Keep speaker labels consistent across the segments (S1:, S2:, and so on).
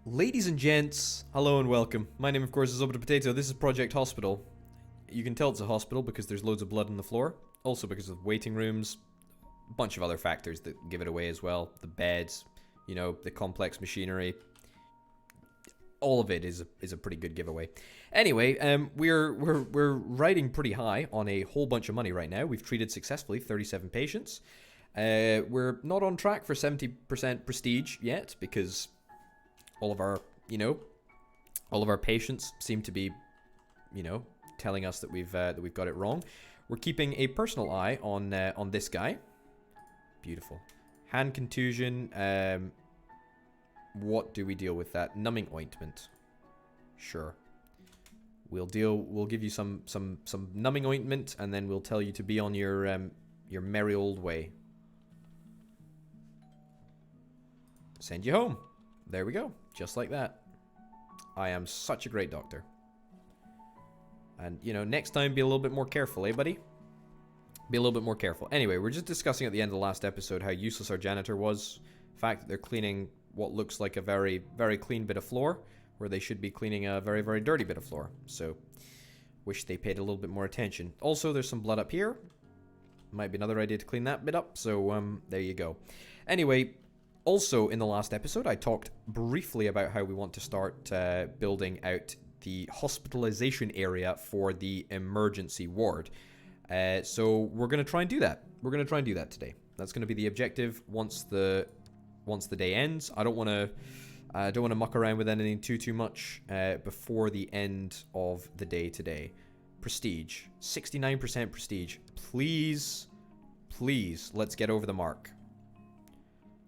S1: Ladies and gents, hello and welcome. My name, of course, is Obita Potato. This is Project Hospital. You can tell it's a hospital because there's loads of blood on the floor. Also because of waiting rooms. A bunch of other factors that give it away as well. The beds, you know, the complex machinery. All of it is a pretty good giveaway. Anyway, we're riding pretty high on a whole bunch of money right now. We've treated successfully 37 patients. We're not on track for 70% prestige yet because all of our, all of our patients seem to be, telling us that we've got it wrong. We're keeping a personal eye on this guy. Beautiful. Hand contusion. What do we deal with that? Numbing ointment. Sure. We'll give you some numbing ointment, and then we'll tell you to be on your merry old way. Send you home. There we go. Just like that. I am such a great doctor. And, next time be a little bit more careful, eh, buddy? Be a little bit more careful. Anyway, we're just discussing at the end of the last episode how useless our janitor was. The fact that they're cleaning what looks like a very, very clean bit of floor, where they should be cleaning a very, very dirty bit of floor. So, wish they paid a little bit more attention. Also, there's some blood up here. Might be another idea to clean that bit up. So, there you go. Anyway, also, in the last episode, I talked briefly about how we want to start building out the hospitalization area for the emergency ward. So we're going to try and do that. We're going to try and do that today. That's going to be the objective once the day ends. I don't want to muck around with anything too much before the end of the day today. Prestige, 69% prestige. Please, let's get over the mark.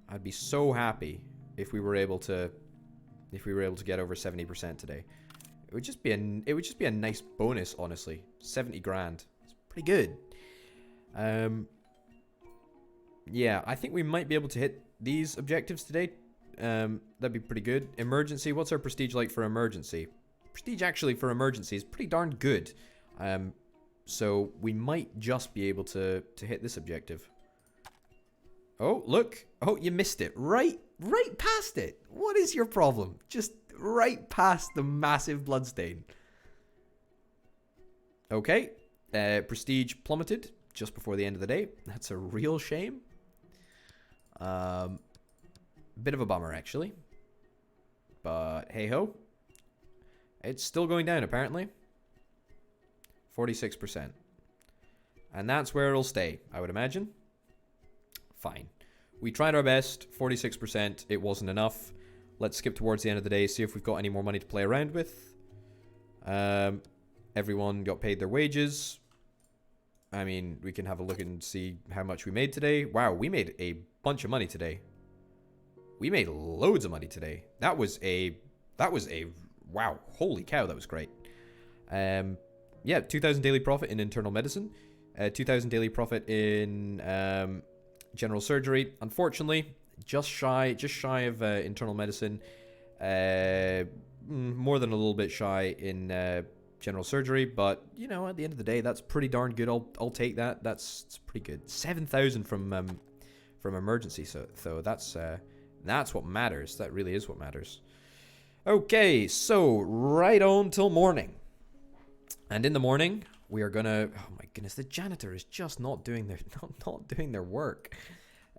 S1: I'd be so happy if we were able to get over 70% today. It would just be a nice bonus, honestly. 70 grand. It's pretty good. Yeah, I think we might be able to hit these objectives today. That'd be pretty good. Emergency, what's our prestige like for emergency? Prestige actually for emergency is pretty darn good. So we might just be able to hit this objective. Oh, look. Oh, you missed it. Right past it. What is your problem? Just right past the massive bloodstain. Okay. Prestige plummeted just before the end of the day. That's a real shame. Bit of a bummer, actually. But hey-ho. It's still going down, apparently. 46%. And that's where it'll stay, I would imagine. Fine. We tried our best. 46%. It wasn't enough. Let's skip towards the end of the day, see if we've got any more money to play around with. Everyone got paid their wages. I mean, we can have a look and see how much we made today. Wow, we made a bunch of money today. We made loads of money today. That was a wow, holy cow, that was great. Yeah, 2,000 daily profit in internal medicine. 2,000 daily profit in general surgery. Unfortunately, just shy of internal medicine. More than a little bit shy in general surgery, but at the end of the day, that's pretty darn good. I'll take that. It's pretty good. 7,000 from emergency. So that's what matters. That really is what matters. Okay, so right on till morning, and in the morning we are gonna. Oh my goodness, the janitor is just not doing their work.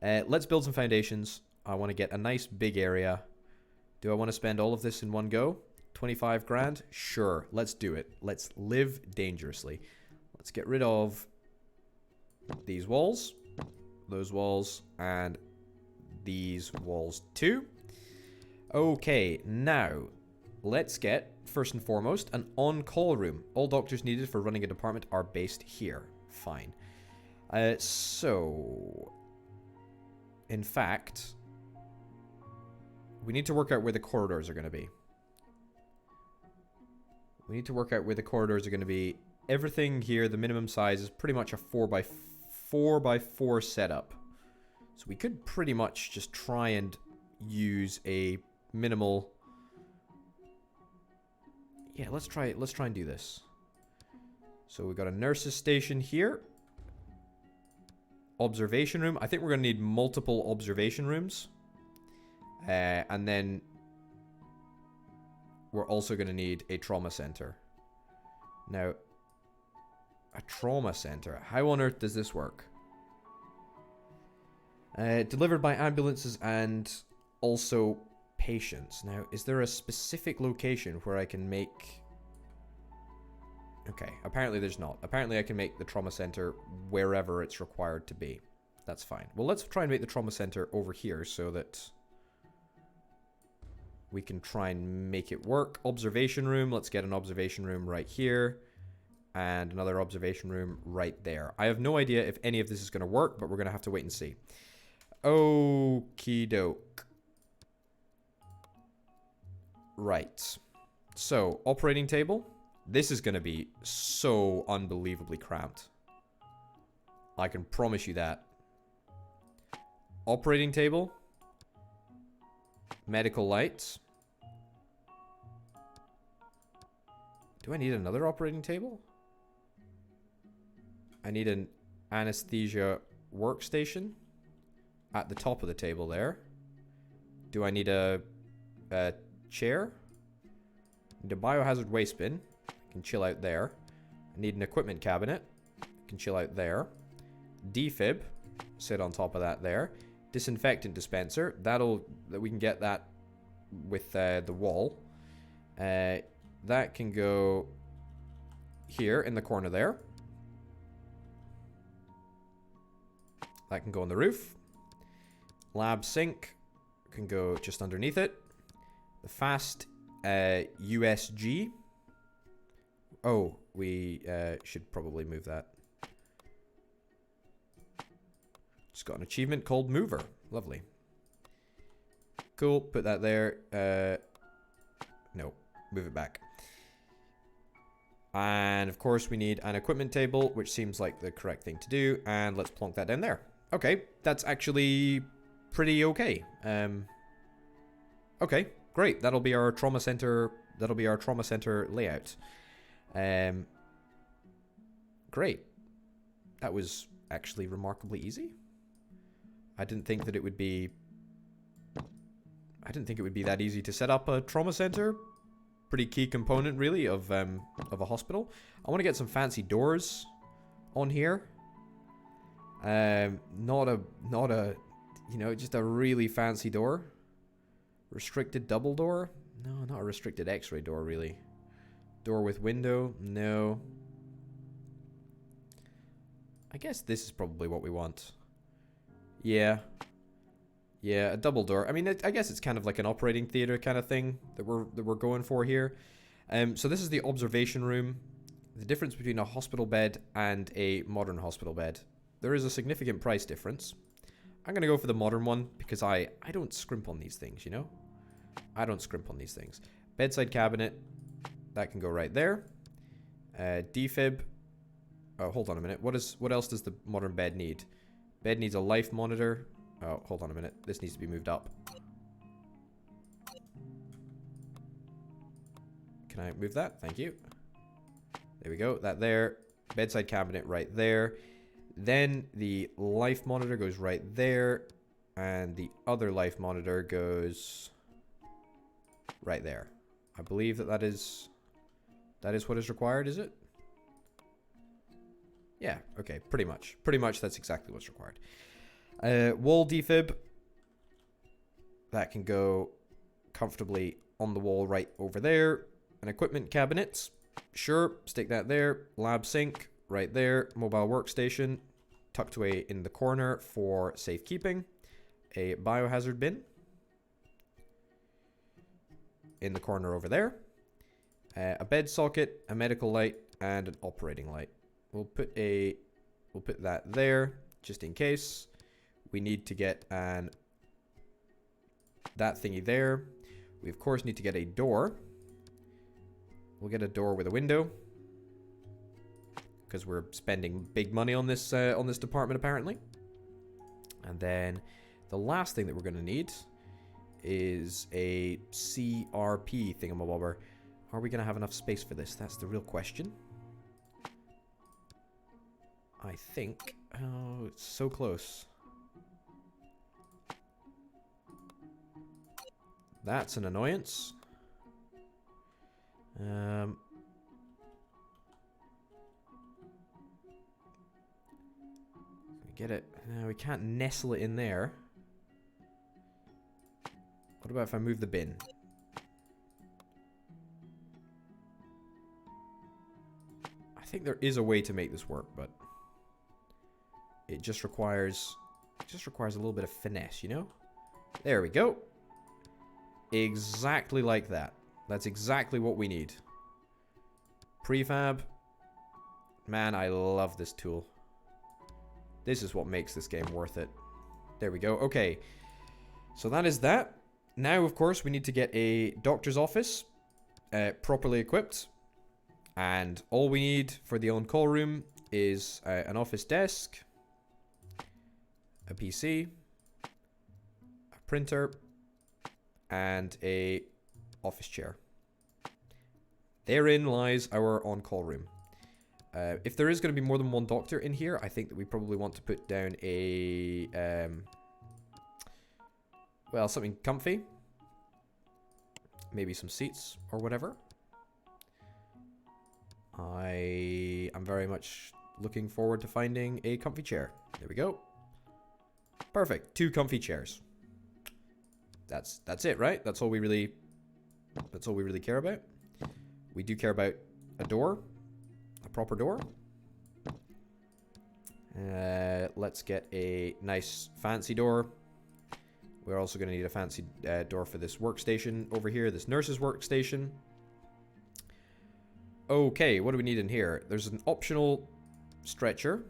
S1: Let's build some foundations. I want to get a nice big area. Do I want to spend all of this in one go? 25 grand? Sure, let's do it. Let's live dangerously. Let's get rid of these walls, those walls, and these walls too. Okay, now let's get, first and foremost, an on-call room. All doctors needed for running a department are based here. Fine. So, in fact, we need to work out where the corridors are going to be. We need to work out where the corridors are going to be. Everything here, the minimum size is pretty much a 4x4 setup. So we could pretty much just try and use a minimal. Yeah, let's try and do this. So we've got a nurse's station here. Observation room. I think we're going to need multiple observation rooms. And then we're also going to need a trauma center. Now, a trauma center. How on earth does this work? Delivered by ambulances and also patients. Now, is there a specific location where I can make... Okay, apparently there's not. Apparently I can make the trauma center wherever it's required to be. That's fine. Well, let's try and make the trauma center over here so that we can try and make it work. Observation room. Let's get an observation room right here. And another observation room right there. I have no idea if any of this is going to work, but we're going to have to wait and see. Okie doke. Right. So, operating table. This is going to be so unbelievably cramped. I can promise you that. Operating table. Medical lights. Do I need another operating table? I need an anesthesia workstation at the top of the table there. Do I need a chair? I need a biohazard waste bin. I can chill out there. I need an equipment cabinet. I can chill out there. Defib. Sit on top of that there. Disinfectant dispenser. That we can get that with the wall. That can go here in the corner there. That can go on the roof. Lab sink can go just underneath it. The fast USG. Oh, we should probably move that. Just got an achievement called Mover. Lovely. Cool. Put that there. No. Move it back. And of course we need an equipment table, which seems like the correct thing to do. And let's plonk that down there. Okay. That's actually pretty okay. Okay. Great. That'll be our trauma center. That'll be our trauma center layout. Great. That was actually remarkably easy. I didn't think that it would be... I didn't think it would be that easy to set up a trauma center. Pretty key component, really, of a hospital. I want to get some fancy doors on here. Not a, you know, just a really fancy door. Restricted double door? No, not a restricted X-ray door, really. Door with window? No. I guess this is probably what we want. Yeah. Yeah, a double door. I mean, I guess it's kind of like an operating theater kind of thing that we're going for here. So this is the observation room. The difference between a hospital bed and a modern hospital bed. There is a significant price difference. I'm going to go for the modern one because I don't scrimp on these things, you know? I don't scrimp on these things. Bedside cabinet. That can go right there. Defib. Oh, hold on a minute. What else does the modern bed need? Bed needs a life monitor. Oh, hold on a minute. This needs to be moved up. Can I move that? Thank you. There we go. That there. Bedside cabinet right there. Then the life monitor goes right there. And the other life monitor goes right there. I believe that is what is required, is it? Yeah, okay, pretty much. Pretty much that's exactly what's required. Wall defib. That can go comfortably on the wall right over there. An equipment cabinet. Sure, stick that there. Lab sink right there. Mobile workstation tucked away in the corner for safekeeping. A biohazard bin in the corner over there. A bed socket, a medical light, and an operating light. We'll put that there just in case. We need to get that thingy there. We of course need to get a door. We'll get a door with a window because we're spending big money on this department apparently. And then the last thing that we're going to need is a CRP thingamabobber. Are we going to have enough space for this? That's the real question. I think. Oh, it's so close. That's an annoyance. Get it. No, we can't nestle it in there. What about if I move the bin? I think there is a way to make this work, but it just requires a little bit of finesse, you know? There we go. Exactly like that. That's exactly what we need. Prefab. Man, I love this tool. This is what makes this game worth it. There we go. Okay. So that is that. Now, of course, we need to get a doctor's office properly equipped. And all we need for the on-call room is an office desk, a PC, a printer, and a office chair. Therein lies our on-call room. If there is going to be more than one doctor in here, I think that we probably want to put down a, well, something comfy. Maybe some seats or whatever. I am very much looking forward to finding a comfy chair. There we go. Perfect. 2 comfy chairs. That's it, right? That's all we really care about. We do care about a door. A proper door. Let's get a nice fancy door. We're also going to need a fancy door for this workstation over here, this nurse's workstation. Okay, what do we need in here? There's an optional stretcher,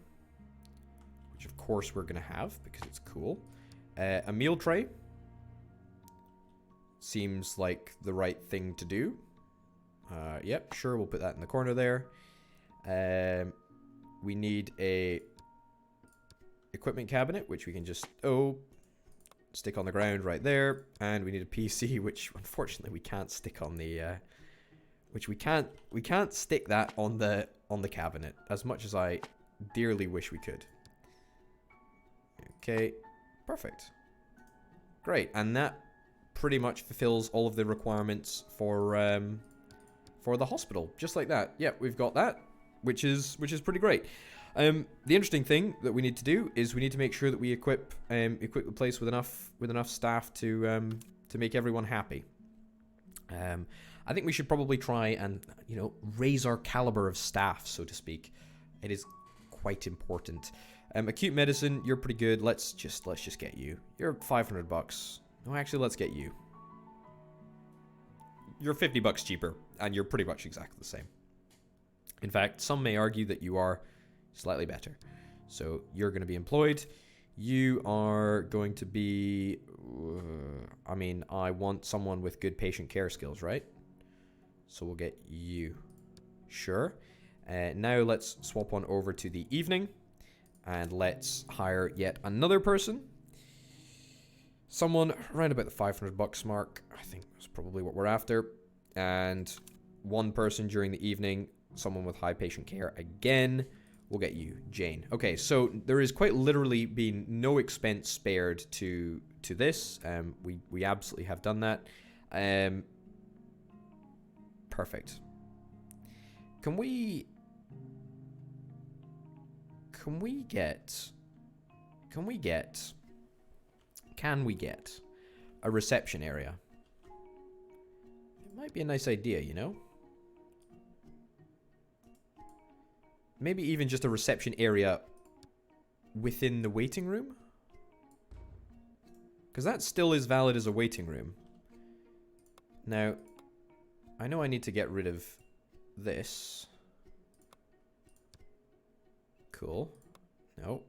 S1: which of course we're going to have because it's cool. A meal tray. Seems like the right thing to do. Yep, sure, we'll put that in the corner there. We need a equipment cabinet, which we can just stick on the ground right there, and we need a PC, which unfortunately we can't stick on the which we can't stick that on the cabinet, as much as I dearly wish we could. Okay, perfect, great, and that pretty much fulfills all of the requirements for the hospital, just like that. Yep, we've got that, which is pretty great. The interesting thing that we need to do is we need to make sure that we equip the place with enough staff to make everyone happy. I think we should probably try and, you know, raise our caliber of staff, so to speak. It is quite important. Acute medicine, you're pretty good. Let's just get you. You're $500. No, actually, let's get you. You're $50 cheaper, and you're pretty much exactly the same. In fact, some may argue that you are slightly better. So you're going to be employed. You are going to be... I mean, I want someone with good patient care skills, right? So we'll get you. Sure. Now let's swap on over to the evening. And let's hire yet another person. Someone around about the $500 mark. I think that's probably what we're after. And one person during the evening. Someone with high patient care again. We'll get you, Jane. Okay, so there is quite literally been no expense spared to this. We absolutely have done that. Perfect. Can we get a reception area? It might be a nice idea, you know? Maybe even just a reception area within the waiting room? Because that still is valid as a waiting room. Now, I know I need to get rid of this. Cool. No.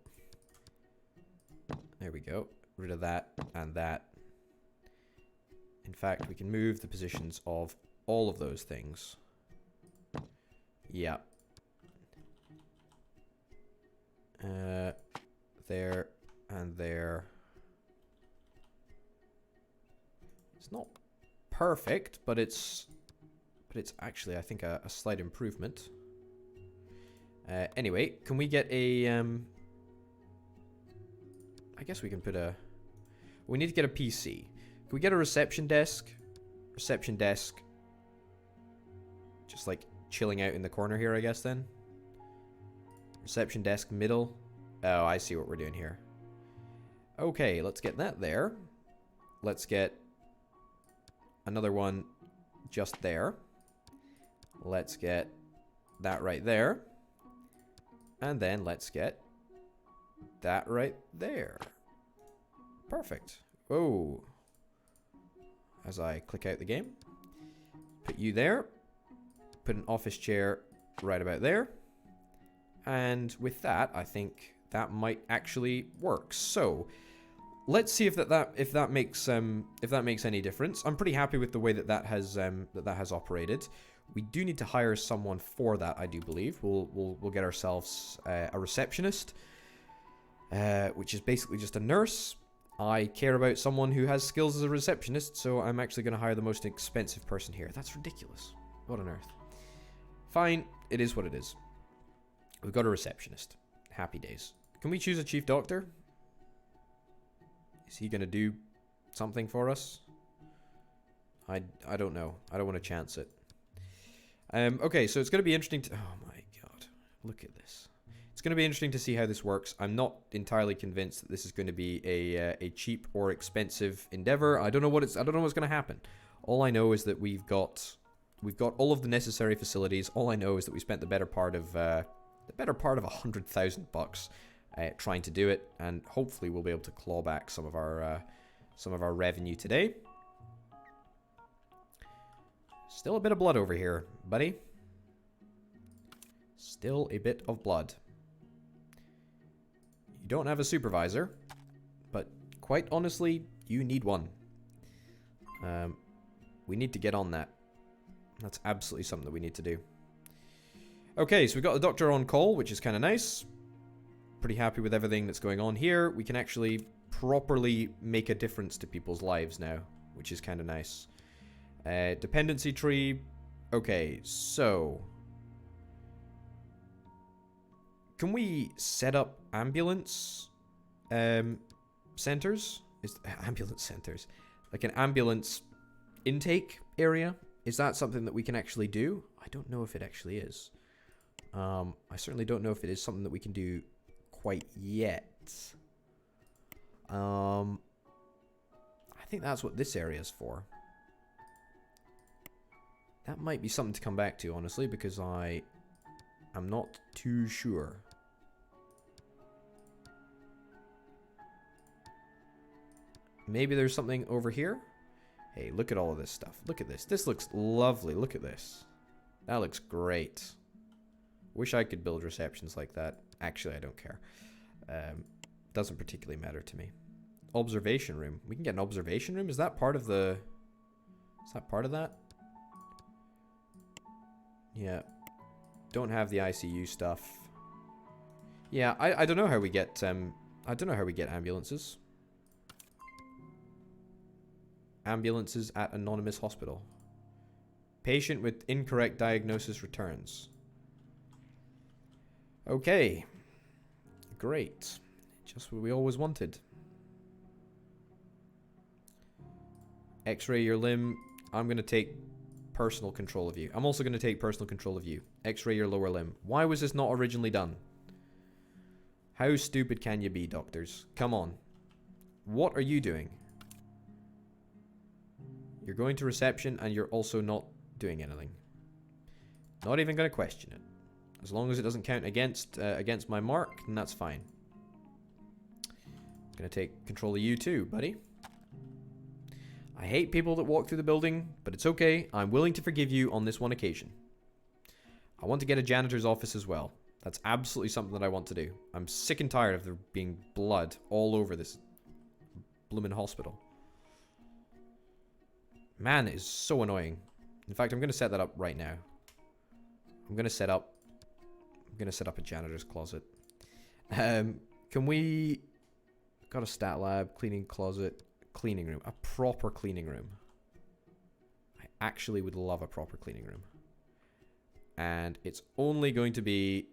S1: There we go. Rid of that and that. In fact, we can move the positions of all of those things. Yeah. There and there. It's not perfect, but it's actually, I think, a slight improvement. Anyway, can we get a I guess we can put a... We need to get a PC. Can we get a reception desk? Reception desk. Just like chilling out in the corner here, I guess, then. Reception desk middle. Oh, I see what we're doing here. Okay, let's get that there. Let's get another one just there. Let's get that right there. And then let's get that right there. Perfect. Oh. As I click out the game. Put you there. Put an office chair right about there. And with that, I think that might actually work. So, let's see if that makes any difference. I'm pretty happy with the way that has operated. We do need to hire someone for that, I do believe. We'll get ourselves a receptionist, which is basically just a nurse. I care about someone who has skills as a receptionist, so I'm actually going to hire the most expensive person here. That's ridiculous. What on earth? Fine, it is what it is. We've got a receptionist. Happy days. Can we choose a chief doctor? Is he going to do something for us? I don't know. I don't want to chance it. Okay, so it's going to be interesting to... Oh my god. Look at this. It's going to be interesting to see how this works. I'm not entirely convinced that this is going to be a cheap or expensive endeavor. I don't know what's going to happen. All I know is that we've got all of the necessary facilities. All I know is that we spent the better part of $100,000 trying to do it, and hopefully we'll be able to claw back some of our revenue today. Still a bit of blood over here, buddy. Still a bit of blood. You don't have a supervisor, but quite honestly, you need one. We need to get on that. That's absolutely something that we need to do. Okay, so we've got the doctor on call, which is kind of nice. Pretty happy with everything that's going on here. We can actually properly make a difference to people's lives now, which is kind of nice. Dependency tree. Okay, so... Can we set up ambulance centers? Ambulance centers. Like an ambulance intake area? Is that something that we can actually do? I don't know if it actually is. I certainly don't know if it is something that we can do quite yet. I think that's what this area is for. That might be something to come back to, honestly, because I am not too sure. Maybe there's something over here? Hey, look at all of this stuff. Look at this. This looks lovely. Look at this. That looks great. Wish I could build receptions like that. Actually, I don't care. Doesn't particularly matter to me. Observation room. We can get an observation room? Is that part of the... Is that part of that? Yeah. Don't have the ICU stuff. Yeah, I don't know how we get... I don't know how we get ambulances. Ambulances at anonymous hospital. Patient with incorrect diagnosis returns. Okay. Great. Just what we always wanted. X-ray your limb. I'm going to take personal control of you. I'm also going to take personal control of you. X-ray your lower limb. Why was this not originally done? How stupid can you be, doctors? Come on. What are you doing? You're going to reception and you're also not doing anything. Not even going to question it. As long as it doesn't count against my mark, then that's fine. I'm going to take control of you too, buddy. I hate people that walk through the building, but it's okay. I'm willing to forgive you on this one occasion. I want to get a janitor's office as well. That's absolutely something that I want to do. I'm sick and tired of there being blood all over this bloomin' hospital. Man, it is so annoying. In fact, I'm going to set that up right now. I'm going to set up a janitor's closet. Can we... Got a stat lab, cleaning closet, cleaning room. A proper cleaning room. I actually would love a proper cleaning room. And it's only going to be...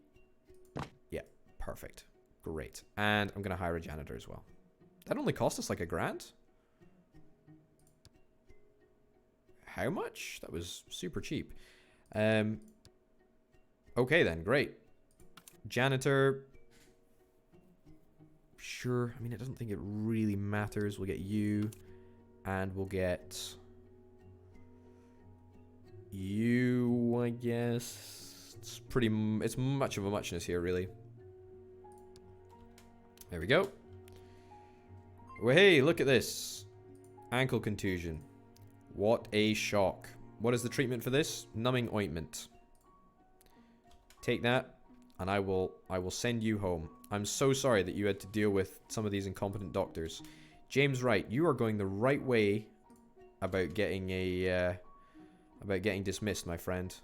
S1: Yeah, perfect. Great. And I'm going to hire a janitor as well. That only cost us like $1,000? How much? That was super cheap. Okay then, great. Janitor. Sure. I mean, I don't think it really matters. We'll get you. And we'll get you, I guess. It's much of a muchness here, really. There we go. Well, hey, look at this. Ankle contusion. What a shock. What is the treatment for this? Numbing ointment. Take that, and I will send you home. I'm so sorry that you had to deal with some of these incompetent doctors. James Wright, you are going the right way about getting dismissed, my friend.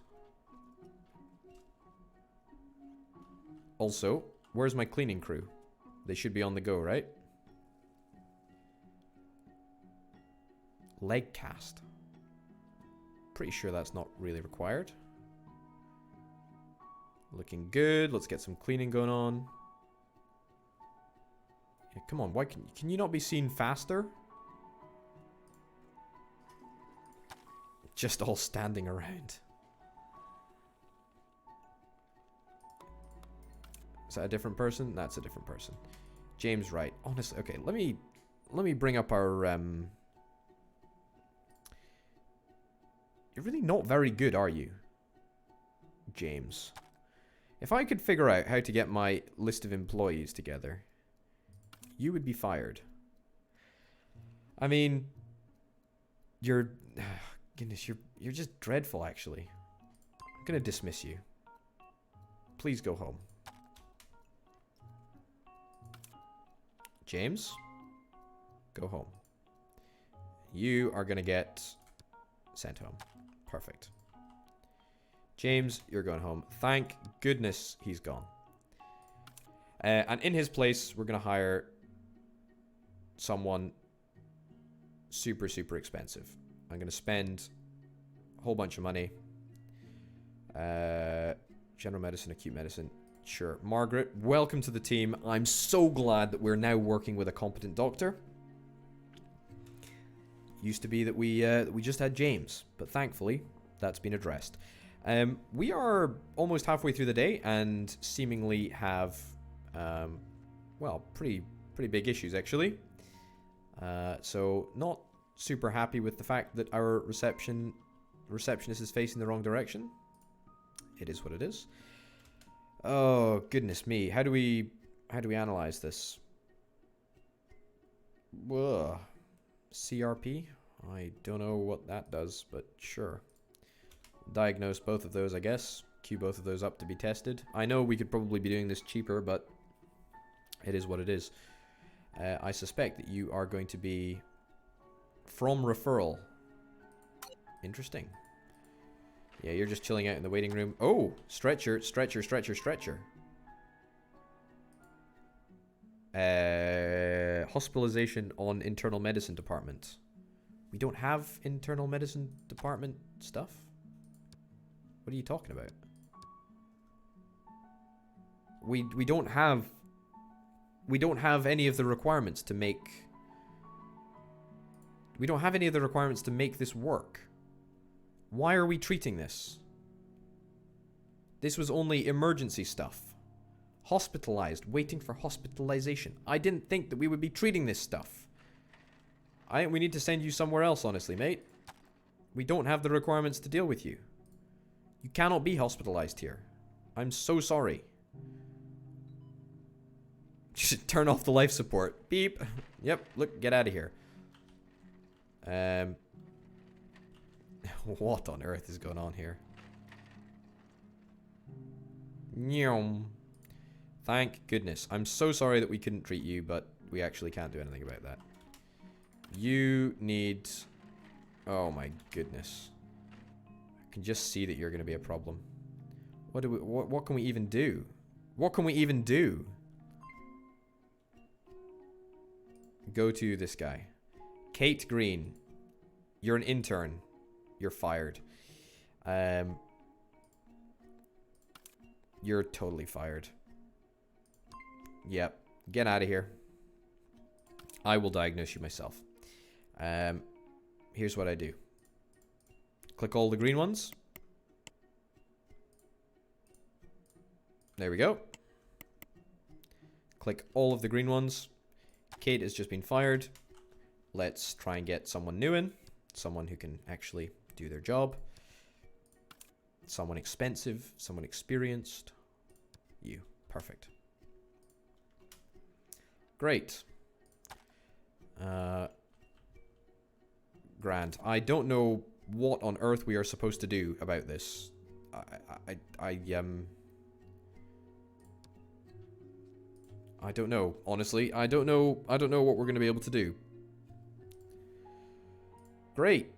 S1: Also, where's my cleaning crew? They should be on the go, right? Leg cast. Pretty sure that's not really required. Looking good. Let's get some cleaning going on. Yeah, come on, why can you not be seen faster? Just all standing around. Is that a different person? That's a different person. James Wright. Honestly, okay, let me bring up our You're really not very good, are you? James. If I could figure out how to get my list of employees together, you would be fired. I mean, goodness, you're just dreadful, actually. I'm gonna dismiss you. Please go home. James, go home. You are gonna get sent home. Perfect. James, you're going home. Thank goodness he's gone. And in his place, we're going to hire someone super, super expensive. I'm going to spend a whole bunch of money. General medicine, acute medicine. Sure. Margaret, welcome to the team. I'm so glad that we're now working with a competent doctor. Used to be that we just had James, but thankfully that's been addressed. We are almost halfway through the day and seemingly have, well, pretty big issues actually. So not super happy with the fact that our receptionist is facing the wrong direction. It is what it is. Oh goodness me! How do we analyze this? Whoa. CRP? I don't know what that does, but sure. Diagnose both of those, I guess. Queue both of those up to be tested. I know we could probably be doing this cheaper, but it is what it is. I suspect that you are going to be from referral. Interesting. Yeah, you're just chilling out in the waiting room. Oh, stretcher, stretcher, stretcher, stretcher. Hospitalization on internal medicine department. We don't have internal medicine department stuff? What are you talking about? We don't have any of the requirements to make this work. Why are we treating this? This was only emergency stuff. Hospitalized, waiting for hospitalization. I didn't think that we would be treating this stuff. I think we need to send you somewhere else, honestly, mate. We don't have the requirements to deal with you. You cannot be hospitalized here. I'm so sorry. You should turn off the life support. Beep. Yep, look, get out of here. What on earth is going on here? Nyom. Thank goodness. I'm so sorry that we couldn't treat you, but we actually can't do anything about that. You need... Oh my goodness. I can just see that you're going to be a problem. What can we even do? What can we even do? Go to this guy. Kate Green. You're an intern. You're fired. You're totally fired. Yep. Get out of here. I will diagnose you myself. Here's what I do. Click all the green ones. There we go. Click all of the green ones. Kate has just been fired. Let's try and get someone new in. Someone who can actually do their job. Someone expensive. Someone experienced. You. Perfect. Great. Grand. I don't know what on earth we are supposed to do about this. I don't know, honestly. I don't know what we're going to be able to do. Great.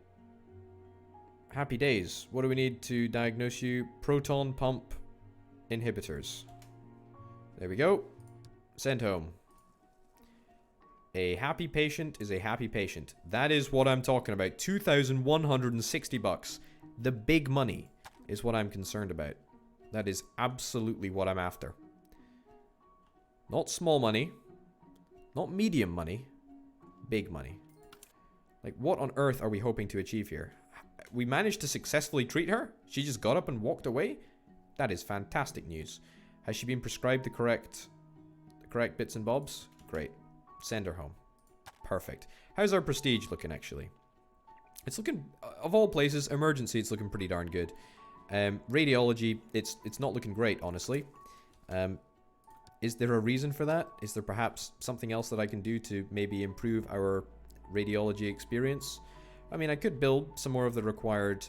S1: Happy days. What do we need to diagnose you? Proton pump inhibitors. There we go. Send home. A happy patient is a happy patient. That is what I'm talking about. 2,160 bucks. The big money is what I'm concerned about. That is absolutely what I'm after. Not small money. Not medium money. Big money. Like, what on earth are we hoping to achieve here? We managed to successfully treat her? She just got up and walked away? That is fantastic news. Has she been prescribed the correct bits and bobs? Great. Send her home. Perfect. How's our prestige looking, actually? It's looking, of all places, emergency, it's looking pretty darn good. Radiology, it's not looking great, honestly. Is there a reason for that? Is there perhaps something else that I can do to maybe improve our radiology experience? I mean, I could build some more of the required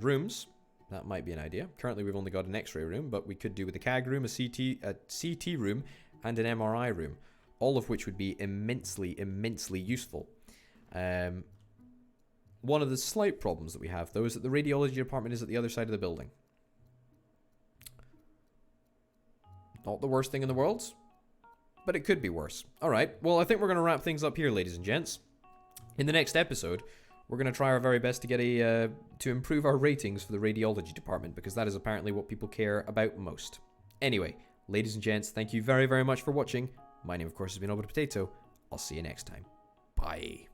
S1: rooms. That might be an idea. Currently, we've only got an X-ray room, but we could do with a CAG room, a CT room, and an MRI room, all of which would be immensely, immensely useful. One of the slight problems that we have, though, is that the radiology department is at the other side of the building. Not the worst thing in the world, but it could be worse. All right, well, I think we're going to wrap things up here, ladies and gents. In the next episode, we're going to try our very best to get to improve our ratings for the radiology department, because that is apparently what people care about most. Anyway, ladies and gents, thank you very, very much for watching. My name, of course, has been Obit Potato. I'll see you next time. Bye.